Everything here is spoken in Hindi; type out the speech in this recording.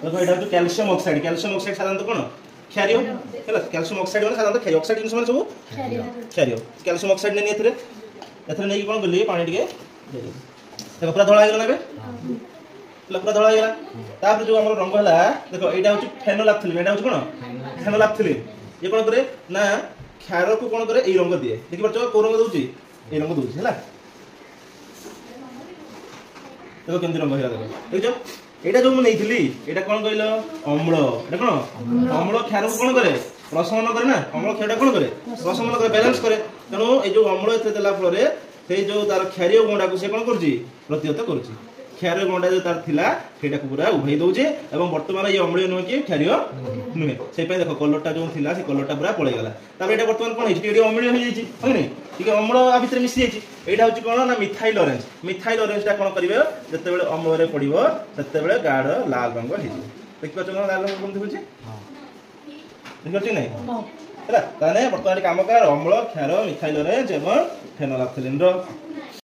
देखो एटा हो कैल्शियम ऑक्साइड साधारणतः कोन क्षारिय हैला कैल्शियम ऑक्साइड माने साधारणतः क्षारिय ऑक्साइड जिंस माने सब क्षारिय कैल्शियम ऑक्साइड ने एथरे नै कोन गली पानी टिके देखो पूरा धळा गेला बे पूरा धळा गेला तापर जो हमर रंग हला देखो एटा हो फेनोलाफ्थिलिन एटा हो कोन फेनोलाफ्थिलिन ये कोन करे ना क्षार को कोन करे ए रंग दिए देखि परछो को रंग दोची ए रंग दोची हैला देखो केमती रंग हिला देखो देखो एटा जो मु नेइथिली एटा कोन कहलो अम्ल एटा कोन अम्ल क्षार को कोन करे प्रशमन करे ना अम्ल क्षार कोन करे प्रशमन करे बैलेंस करे तनो ए जो अम्ल एथे देला फलरे से जो तार क्षारीय गुणा को से कोन करजी प्रतिहत करजी क्षारीय गुणा जो तार थिला सेटा को पूरा उभै दोजे एवं वर्तमान ये अम्लीय नुहे कि क्षारीय नुहे से पे देखो कलरटा जो थिला से कलरटा पूरा पळे गला तबे एटा वर्तमान कोन हिची एडी अम्लीय हो जाईची हो नै ठीक अम्ल आ भितर मिसि जाईची एटा होची कोन ना मिथाइल ऑरेंज टा कोन करिवे जते बेले अम्ल रे पडिवो तते बेले गाढ़ लाल रंग हिची देखि पछन लाल रंग कोन होची देखि छी नै हैला ताने वर्तमान काम कर अम्ल क्षार मिथाइल ऑरेंज एवं फेनोलाफ्थिलिन रो